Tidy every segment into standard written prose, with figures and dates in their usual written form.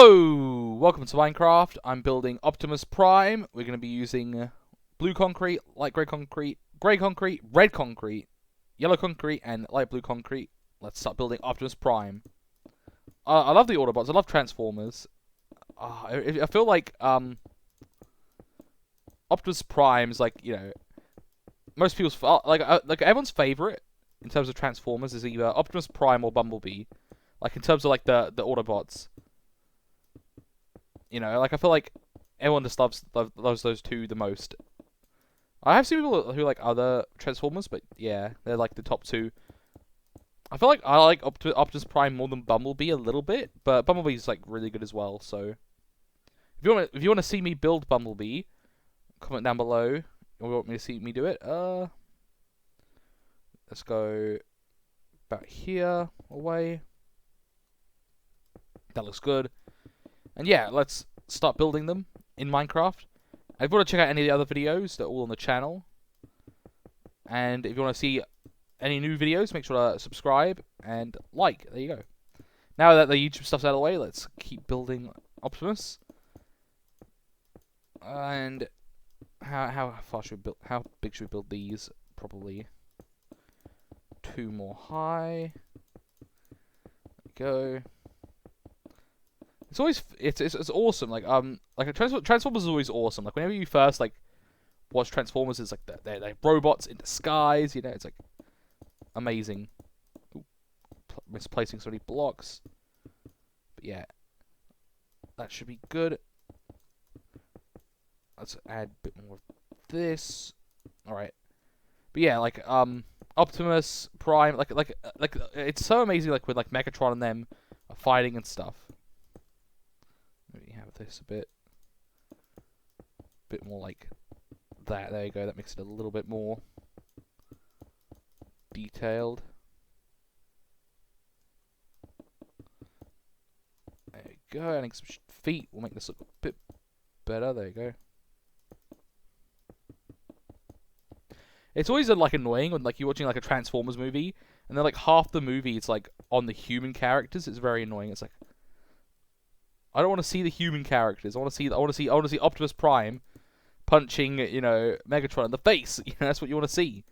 Hello! Welcome to Minecraft. I'm building Optimus Prime. We're going to be using blue concrete, light grey concrete, red concrete, yellow concrete, and light blue concrete. Let's start building Optimus Prime. I love the Autobots. I love Transformers. I feel like Optimus Prime is like, most people's like everyone's favorite in terms of Transformers is either Optimus Prime or Bumblebee. Like in terms of like the Autobots. I feel like everyone just loves those two the most. I have seen people who like other Transformers, but yeah, they're like the top two. I feel like I like Optimus Prime more than Bumblebee a little bit, but Bumblebee's like really good as well. So if you want to see me build Bumblebee, comment down below. Or you want me to see me do it? Let's go about here away. That looks good. And yeah, let's start building them in Minecraft. If you want to check out any of the other videos, they're all on the channel. And if you want to see any new videos, make sure to subscribe and like. There you go. Now that the YouTube stuff's out of the way, let's keep building Optimus. And how far should we build? How big should we build these? Probably 2 more high. There we go. It's always it's awesome. Like Transformers is always awesome. Like whenever you first like watch Transformers, it's like they're robots in disguise. It's like amazing. Ooh, misplacing so many blocks. But yeah, that should be good. Let's add a bit more of this. All right. But yeah, like Optimus Prime, like it's so amazing. Like when like Megatron and them are fighting and stuff. Maybe have this a bit more like that. There you go. That makes it a little bit more detailed. There you go. Adding some feet will make this look a bit better. There you go. It's always like annoying when like you're watching like a Transformers movie and then like half the movie it's like on the human characters. It's very annoying. It's like I don't want to see the human characters. I want to see Optimus Prime punching, Megatron in the face. That's what you want to see.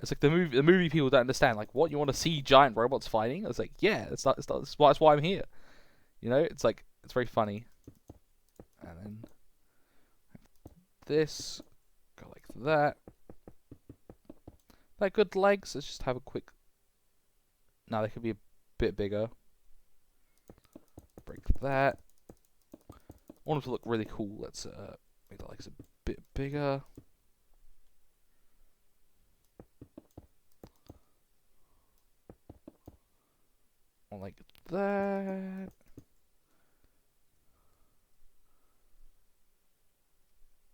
It's like the movie people don't understand. Like, what, you want to see giant robots fighting? It's like, yeah, that's why I'm here. It's like it's very funny. And then this go like that. They're good legs. Let's just have a quick. Now they could be a bit bigger. Break that. I want them to look really cool. Let's make the legs a bit bigger. Like that.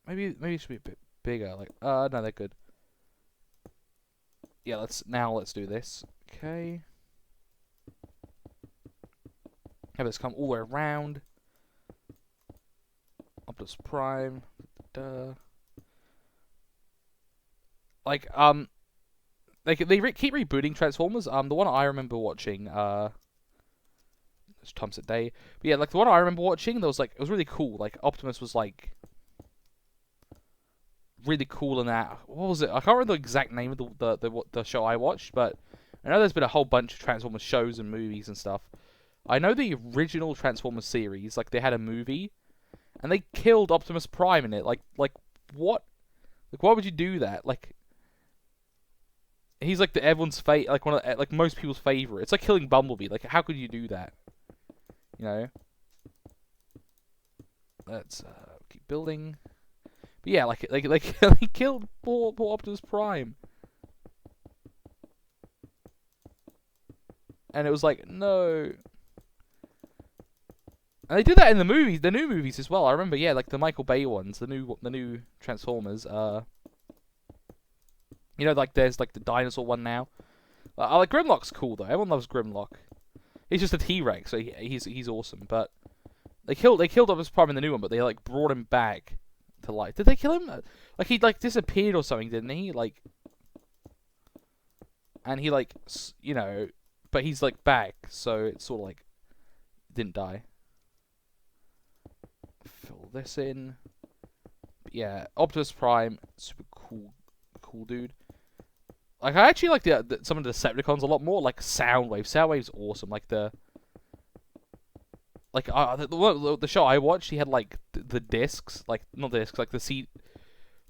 Maybe it should be a bit bigger. Like no, they're good. Yeah, let's do this. Okay. Have this come all the way around. Optimus Prime. Like they keep rebooting Transformers. The one I remember watching. It's Thompson Day. But yeah, like the one I remember watching, there was like it was really cool. Like Optimus was like really cool in that. What was it? I can't remember the exact name of the show I watched, but I know there's been a whole bunch of Transformers shows and movies and stuff. I know the original Transformers series, like they had a movie, and they killed Optimus Prime in it. Like what? Like why would you do that? Like he's like everyone's like one of like most people's favorite. It's like killing Bumblebee. Like how could you do that? Let's keep building. But yeah, like they killed poor Optimus Prime, and it was like no. And they did that in the movies, the new movies as well. I remember, yeah, like the Michael Bay ones, the new Transformers. Like there's like the dinosaur one now. Like Grimlock's cool though. Everyone loves Grimlock. He's just a T-Rex, so he's awesome. But they killed Optimus Prime in the new one, but they like brought him back to life. Did they kill him? Like he like disappeared or something, didn't he? Like, and he like but he's like back, so it's sort of like didn't die. this in. But yeah, Optimus Prime, super cool dude. Like, I actually like some of the Decepticons a lot more. Like Soundwave. Soundwave's awesome. Like the show I watched, he had like the discs, like not discs, like the CD,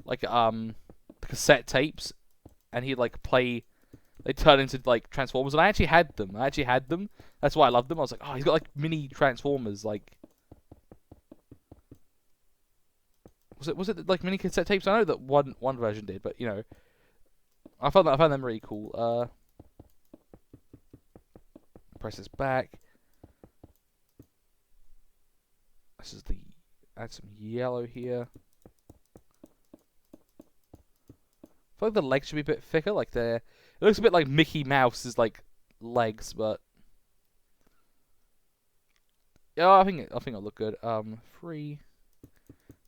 like the cassette tapes, and he'd like play. They turn into like Transformers, and I actually had them. That's why I loved them. I was like, oh, he's got like mini Transformers. Like, was it like mini cassette tapes? I know that one version did, but you know, I found them really cool. Press this back. This is add some yellow here. I feel like the legs should be a bit thicker. Like it looks a bit like Mickey Mouse's like legs, but yeah, I think it'll look good. Free.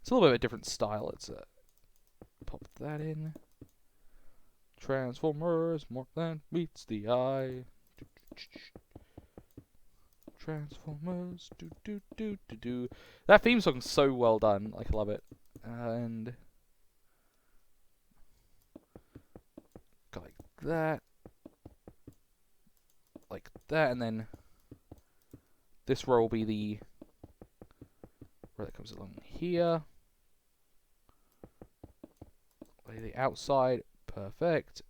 It's a little bit of a different style. Let's pop that in. Transformers, more than meets the eye. Transformers, do do do do do. That theme song's so well done. Like, I love it. And go like that, and then this row will be where that comes along here. Lay the outside, perfect.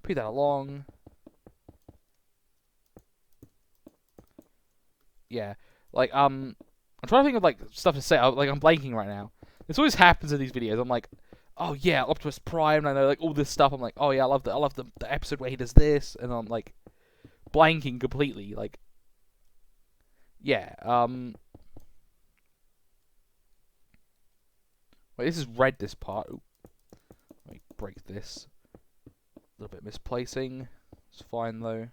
Put that along. Yeah, like I'm trying to think of like stuff to say. Like I'm blanking right now. This always happens in these videos. I'm like, oh yeah, Optimus Prime, and I know like all this stuff. I'm like, oh yeah, I love the episode where he does this, and I'm like blanking completely. Like, yeah, wait, this is red. This part. Ooh. Let me break this. A little bit misplacing. It's fine though.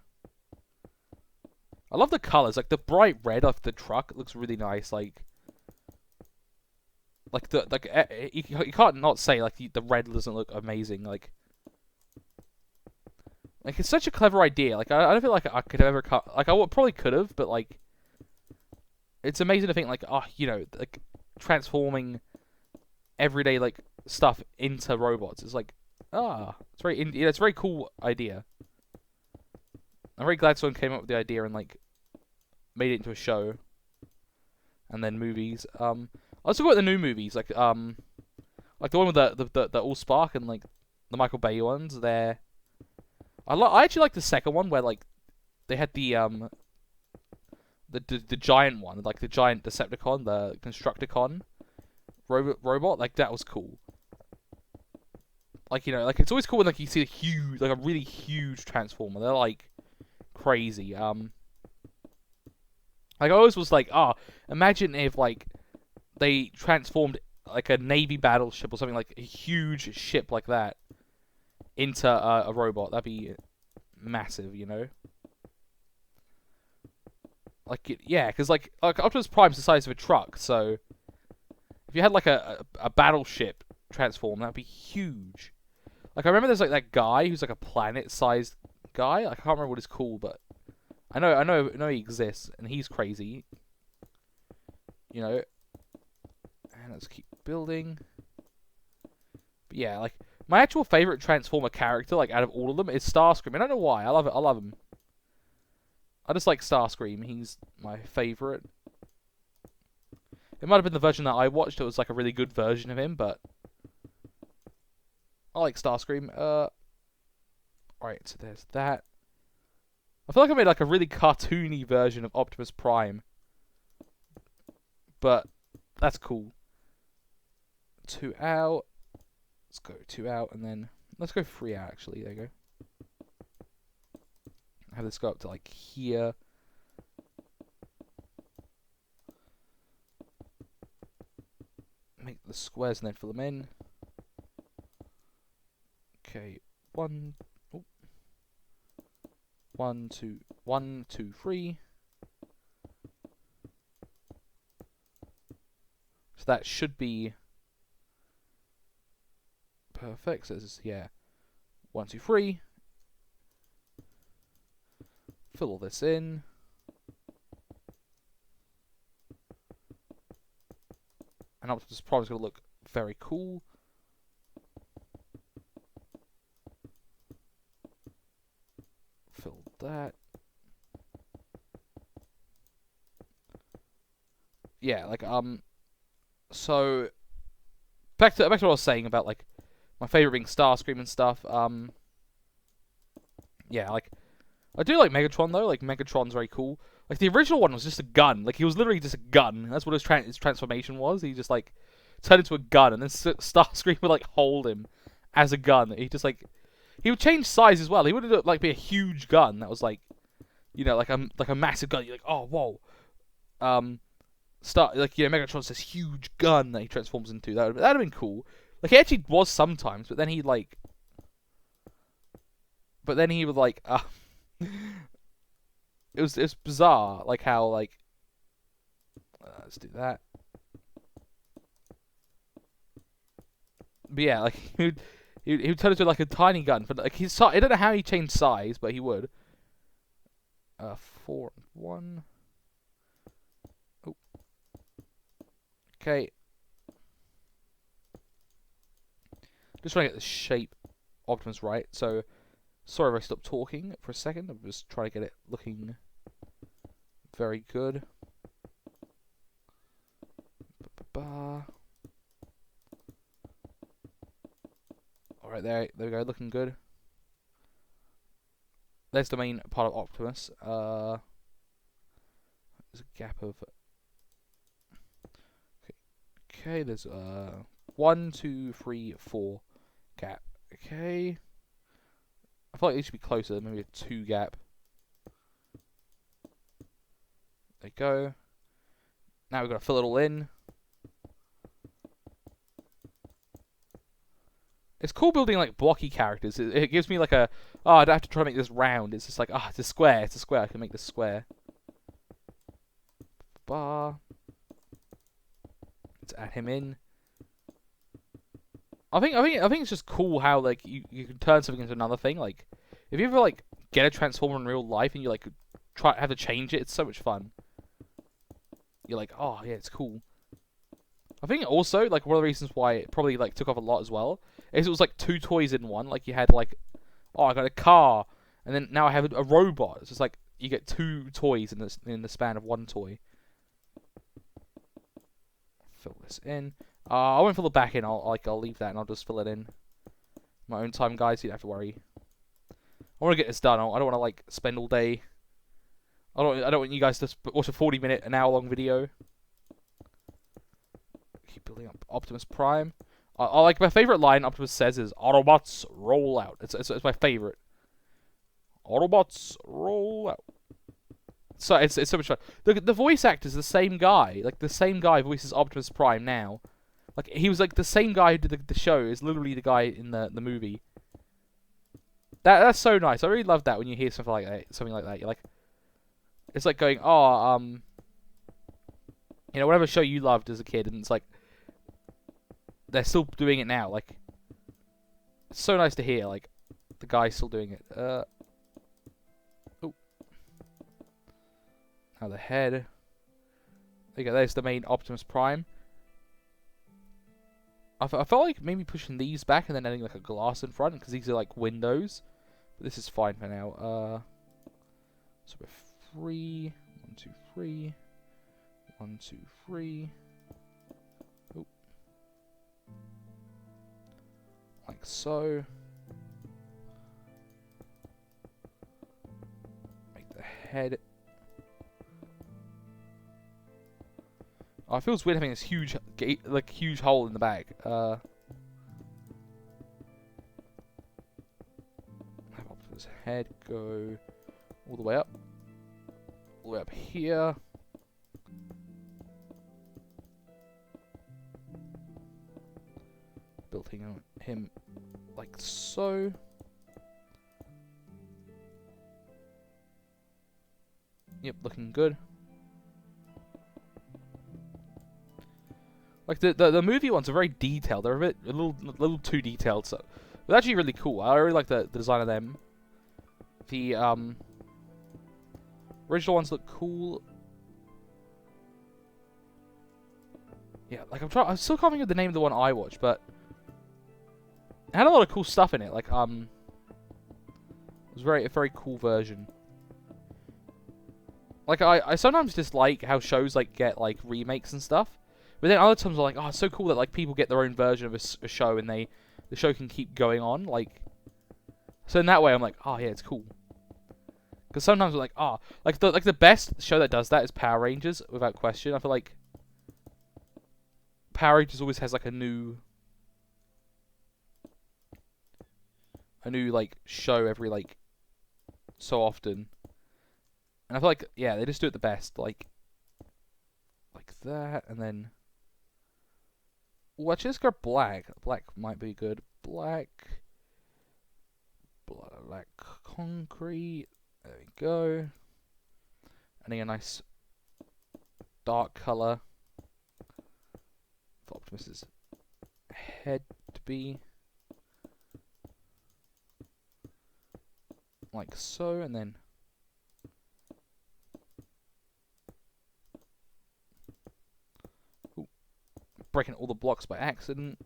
I love the colors. Like the bright red of the truck looks really nice. Like you can't not say like the red doesn't look amazing. Like it's such a clever idea. Like I don't feel like I could ever like I probably could have, but like it's amazing to think like, oh, you know, like transforming everyday like stuff into robots. It's like, it's it's a very cool idea. I'm very glad someone came up with the idea and like made it into a show and then movies. I also got the new movies like the one with the All Spark and like the Michael Bay ones. I actually like the second one where like they had the giant one, like the giant Decepticon, the Constructicon robot. Like that was cool. Like, you know, like it's always cool when like you see a really huge transformer. They're like crazy. Like I always was like, imagine if like they transformed like a Navy battleship or something, like a huge ship like that into a robot. That'd be massive, you know. Like yeah, because like Optimus Prime's the size of a truck, so if you had like a battleship transform, that'd be huge. Like I remember there's like that guy who's like a planet-sized guy. Like, I can't remember what he's called, but I know he exists, and he's crazy. You know. And let's keep building. But yeah, like my actual favorite Transformer character, like out of all of them, is Starscream. I don't know why. I love it. I love him. I just like Starscream. He's my favorite. It might have been the version that I watched. It was like a really good version of him, but I like Starscream. Alright, so there's that. I feel like I made like a really cartoony version of Optimus Prime. But that's cool. 2 out. Let's go 2 out, and then let's go 3 out actually. There you go. Have this go up to like here. Make the squares and then fill them in. Okay, 1, 2, 3. So that should be perfect. So this is, yeah, 1, 2, 3. Fill all this in. And Optimus Prime is going to look very cool. Fill that. Yeah, like, so, back to what I was saying about, like, my favorite being Starscream and stuff, yeah, like, I do like Megatron, though. Like, Megatron's very cool. Like, the original one was just a gun. Like, he was literally just a gun. That's what his transformation was. He just, like, turned into a gun, and then Starscream would, like, hold him as a gun. He just, like, he would change size as well. He would, like, be a huge gun that was, like, you know, like a massive gun. You're like, oh, whoa. Like, you know, Megatron's this huge gun that he transforms into. That'd have been cool. Like, he actually was sometimes, but then he, like... But then he would, like, it was bizarre, like how, like, let's do that. But yeah, like he would turn into like a tiny gun, but like I don't know how he changed size, but he would. 4 and 1. Oh, okay. Just trying to get the shape Optimus right. So sorry if I stopped talking for a second. I'm just trying to get it looking very good. Alright, there we go, looking good. There's the main part of Optimus. There's a gap of... Okay, there's 1, 2, 3, 4 gap. Okay. I feel like it should be closer, maybe a 2 gap. There you go. Now we've got to fill it all in. It's cool building like blocky characters. It gives me like a, oh, I don't have to try to make this round. It's just like, ah, it's a square. It's a square. I can make this square. Let's add him in. I think it's just cool how like you can turn something into another thing. Like if you ever like get a transformer in real life and you like have to change it, it's so much fun. You're like, oh yeah, it's cool. I think also like one of the reasons why it probably like took off a lot as well is it was like 2 toys in one. Like you had like, oh, I got a car, and then now I have a robot. It's just like you get 2 toys in the span of 1 toy. Fill this in. I won't fill the back in. I'll leave that and I'll just fill it in my own time, guys. You don't have to worry. I want to get this done. I don't want to like spend all day. I don't want you guys to watch a 40-minute, an hour-long video. Keep building up Optimus Prime. I like my favorite line Optimus says is "Autobots roll out." It's my favorite. Autobots roll out. So it's so much fun. The voice actor is the same guy. Like the same guy voices Optimus Prime now. Like he was like the same guy who did the show is literally the guy in the movie. That's so nice. I really love that when you hear something like that. You're like, it's like going, oh, you know, whatever show you loved as a kid, and it's like they're still doing it now. Like it's so nice to hear. Like the guy's still doing it. Oh, now the head. There you go. There's the main Optimus Prime. I felt like maybe pushing these back and then adding like a glass in front because these are like windows. But this is fine for now. So we're 3, 1, 2, 3, 1, 2, 3. Oh. Like so. Make the head. Oh, it feels weird having this huge huge hole in the back. Have Optimus' head go all the way up. All the way up here. Building him like so. Yep, looking good. Like the movie ones are very detailed. They're a little too detailed. So it's actually really cool. I really like the design of them. The original ones look cool. Yeah, like I still can't think of the name of the one I watched, but it had a lot of cool stuff in it. Like it was a very cool version. Like I sometimes dislike how shows like get like remakes and stuff, but then other times I'm like, oh, it's so cool that like people get their own version of a show and the show can keep going on. Like, so in that way, I'm like, oh yeah, it's cool. Because sometimes we're like, oh, like the best show that does that is Power Rangers, without question. I feel like Power Rangers always has like a new like show every like so often, and I feel like yeah, they just do it the best, like that, and then well, actually, let's go black. Black might be good. Black concrete. There we go. I need a nice dark color for Optimus's head to be like so, and then ooh, breaking all the blocks by accident.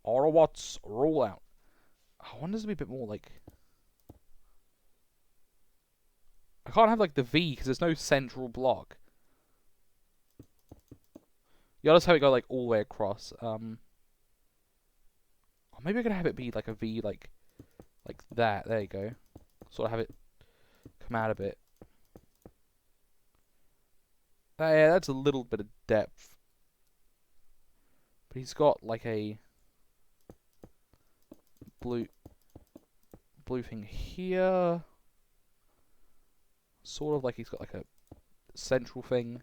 Autobots roll out. I want this to be a bit more like. I can't have like the V because there's no central block. You gotta just have it go like all the way across. Or maybe I could have it be like a V, like that. There you go. Sort of have it come out a bit. Yeah, that's a little bit of depth. But he's got like a blue thing here. Sort of like he's got like a central thing.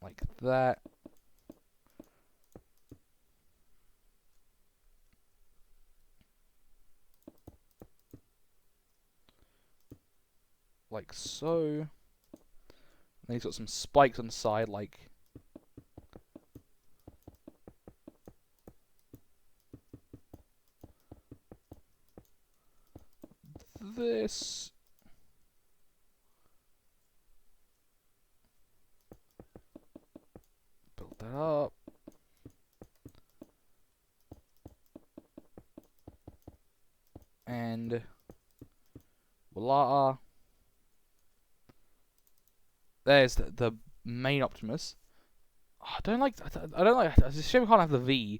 Like that. Like so. And then he's got some spikes on the side, like this. Build that up. And voila. There's the main Optimus. Oh, I don't like. It's a shame we can't have the V,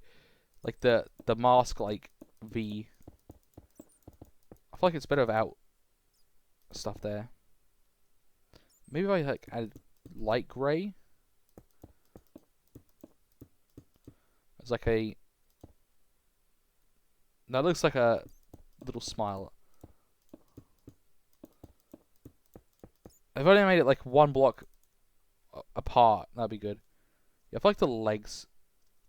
like the mask like V. I feel like it's better without stuff there. Maybe if I like add light grey. It's like a. That looks like a little smile. If I only made it like one block apart, that'd be good. Yeah, I feel like the legs.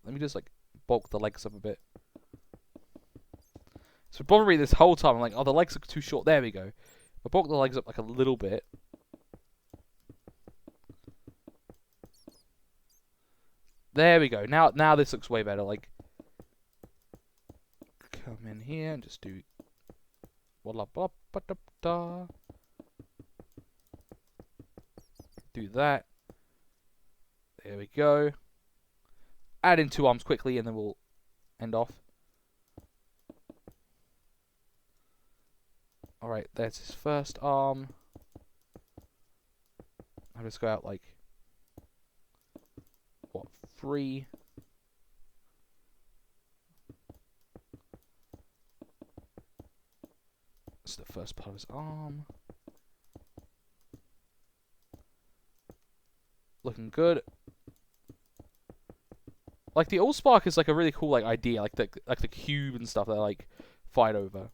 Let me just like bulk the legs up a bit. So probably this whole time I'm like, oh, the legs are too short. There we go. I bulk the legs up like a little bit. There we go. Now this looks way better. Like, come in here and just do. Blah blah blah da da. Do that. There we go. Add in 2 arms quickly, and then we'll end off. All right, there's his first arm. I'll just go out like what 3. It's the first part of his arm. Looking good. Like the Allspark is like a really cool like idea, like the cube and stuff that like fight over.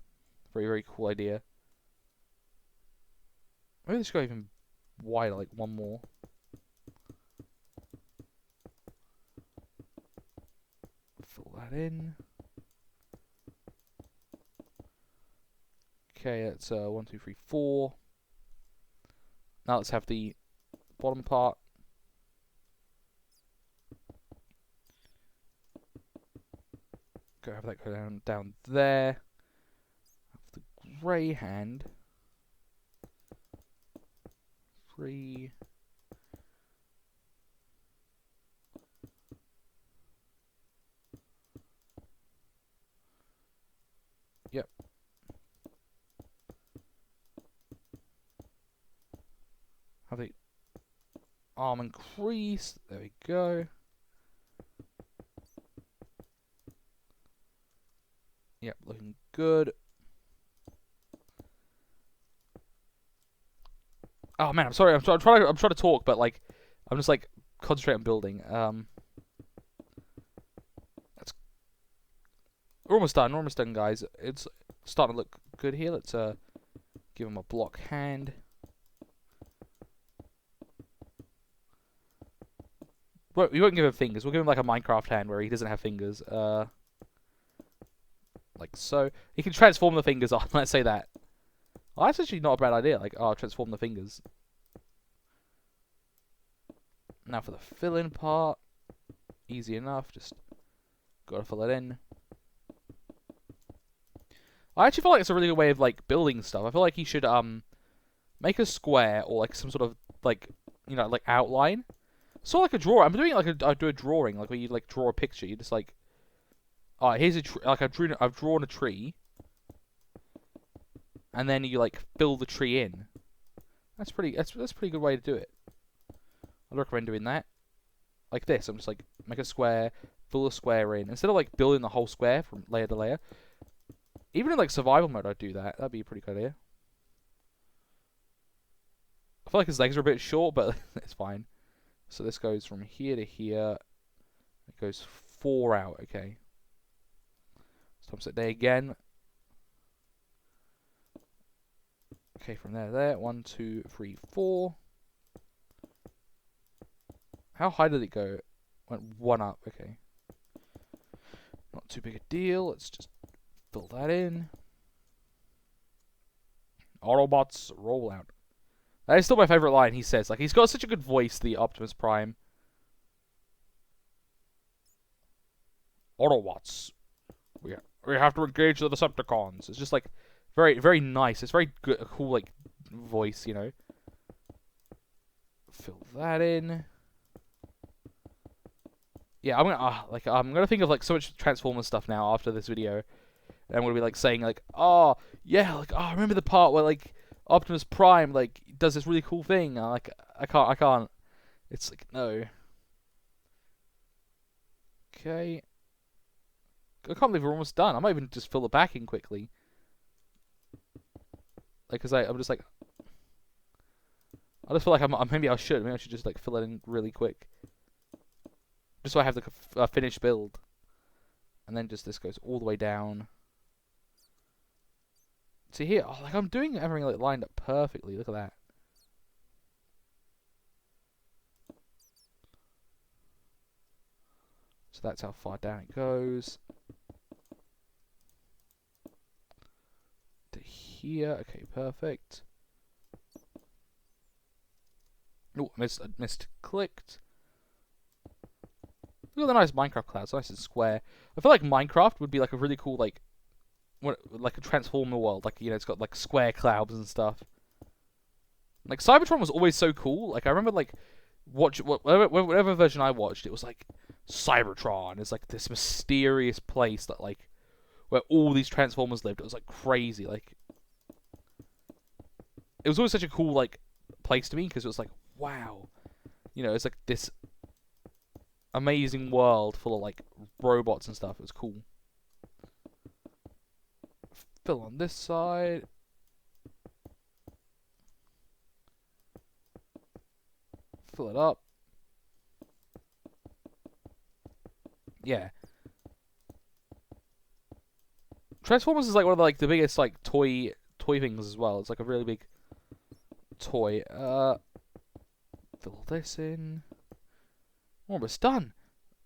Very cool idea. Maybe let's go even wider, like one more. Fill that in. Okay, that's 1, 2, 3, 4. Now let's have the bottom part. Go have that go down there. Have the grey hand. 3. Yep. Have the arm increase. There we go. Yep, looking good. Oh man, I'm sorry. I'm trying to talk, but like, I'm just like concentrating on building. That's we're almost done. We're almost done, guys. It's starting to look good here. Let's give him a block hand. Well, we won't give him fingers. We'll give him like a Minecraft hand where he doesn't have fingers. Like so. He can transform the fingers on. Let's say that. Well, that's actually not a bad idea. Like, oh, transform the fingers. Now for the fill-in part. Easy enough. Just gotta fill it in. I actually feel like it's a really good way of like building stuff. I feel like he should make a square or like some sort of like like outline. So like a drawer. I'm doing it like I do a drawing, like where you like draw a picture. You just like, oh, here's a like I've drawn a tree, and then you like fill the tree in. That's a pretty good way to do it. I'd recommend doing that. Like this. I'm just like make a square, fill a square in instead of like building the whole square from layer to layer. Even in like survival mode, I'd do that. That'd be a pretty good idea. I feel like his legs are a bit short, but it's fine. So this goes from here to here. It goes 4 out. Okay. Stops it there again. Okay, from there to there. 1, 2, 3, 4. How high did it go? It went 1 up. Okay. Not too big a deal. Let's just fill that in. Autobots roll out. That is still my favorite line he says. Like, he's got such a good voice, the Optimus Prime. Autobots. We have to engage the Decepticons. It's just like very, very nice. It's very good, cool, like voice, you know. Fill that in. Yeah, I'm gonna think of like so much Transformers stuff now after this video. And I'm gonna be like saying like, oh yeah, like I remember the part where like Optimus Prime like does this really cool thing. Like I can't. It's like no. Okay. I can't believe we're almost done. I might even just fill the back in quickly. Like, cause I'm just like, I just feel like maybe I should just like fill it in really quick, just so I have the finished build, and then just this goes all the way down. See here, oh, like I'm doing everything like lined up perfectly. Look at that. So that's how far down it goes. To here, okay, perfect. Oh, missed clicked. Look at the nice Minecraft clouds, nice and square. I feel like Minecraft would be like a really cool like a Transformer world. Like it's got like square clouds and stuff. Like Cybertron was always so cool. Like I remember like whatever version I watched, it was like Cybertron. It's like this mysterious place that like where all these Transformers lived. It was like crazy. Like it was always such a cool like place to me because it was like wow, it's like this amazing world full of like robots and stuff. It was cool. Fill on this side. Fill it up. Yeah. Transformers is like one of the biggest like toy things as well. It's like a really big toy. Fill this in. Almost done.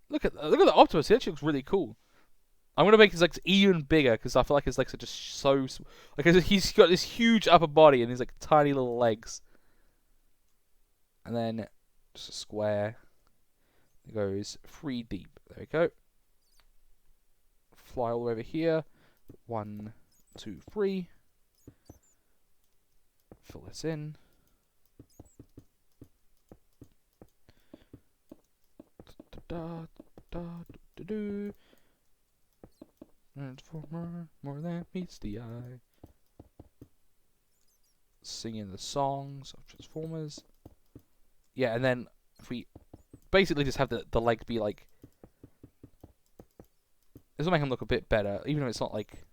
Look at the Optimus. He actually looks really cool. I'm gonna make his legs even bigger because I feel like his legs are just so like he's got this huge upper body and his like tiny little legs. And then just a square. It goes 3 deep. There we go. Fly all the way over here. 1, 2, 3. Fill this in. meets the eye. Singing the songs of Transformers. Yeah, and then if we basically just have the legs be like, this will make them look a bit better, even if it's not like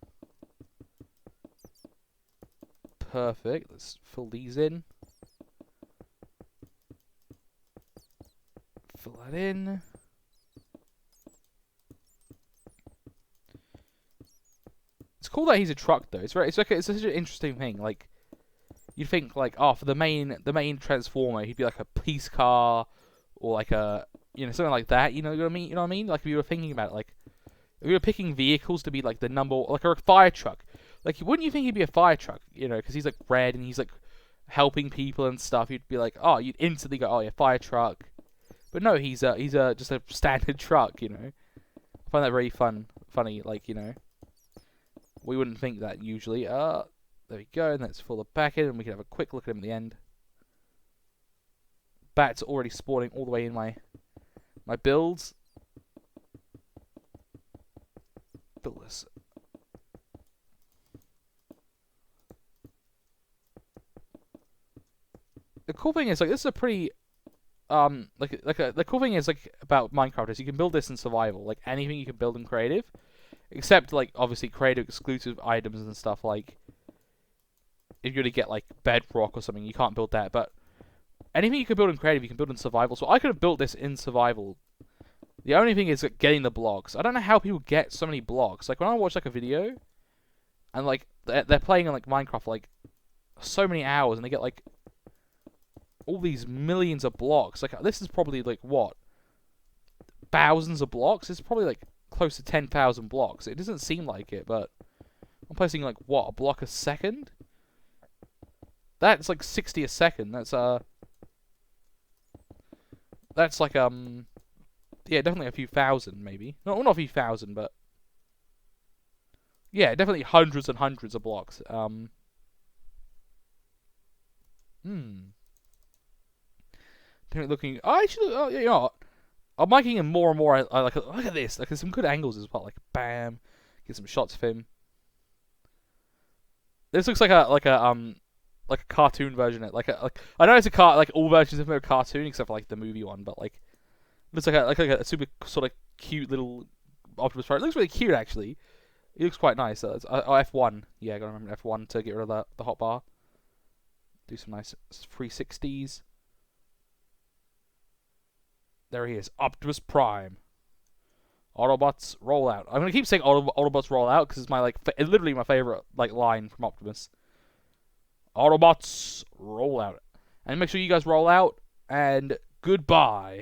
perfect. Let's fill these in. Fill that in. It's cool that he's a truck though. It's such an interesting thing. Like, you'd think like, oh, for the main Transformer, he'd be like a police car or like a, you know, something like that. You know what I mean? You know what I mean? Like, if you were thinking about it, like, if you were picking vehicles to be like the number, like a fire truck. Like, wouldn't you think he'd be a fire truck? You know, because he's like red and he's like helping people and stuff. You'd be like, oh, you'd instantly go, oh yeah, fire truck. But no, he's just a standard truck. You know, I find that very funny. Like, you know, we wouldn't think that usually. There we go. And let's fill the back in, and we can have a quick look at him at the end. Bats already spawning all the way in my builds. Build this. The cool thing is, like, this is a pretty the cool thing is, like, about Minecraft is you can build this in survival. Like, anything you can build in creative, except like obviously creative exclusive items and stuff. Like, if you're to get like bedrock or something, you can't build that. But anything you can build in creative, you can build in survival. So I could have built this in survival. The only thing is getting the blocks. I don't know how people get so many blocks. Like, when I watch like a video, and like they're playing in like Minecraft for like so many hours, and they get like all these millions of blocks. Like, this is probably like what, thousands of blocks? It's probably like close to 10,000 blocks. It doesn't seem like it, but I'm placing like what, a block a second? That's like 60 a second. That's like yeah, definitely a few thousand, maybe. No, not a few thousand, but yeah, definitely hundreds and hundreds of blocks. Definitely looking. Oh, actually, oh, you know what? I'm liking him more and more. I like. Look at this. Like, there's some good angles as well. Like, bam, get some shots of him. This looks like a cartoon version. Like I know it's like all versions of him are cartoon except for like the movie one, but like looks like a super sort of cute little Optimus Prime. It looks really cute actually. He looks quite nice. It's, F1. Yeah, I gotta remember F1 to get rid of the hotbar. Do some nice 360s. There he is, Optimus Prime. Autobots roll out. I'm gonna keep saying Autobots roll out because it's my literally my favorite like line from Optimus. Autobots roll out, and make sure you guys roll out. And goodbye.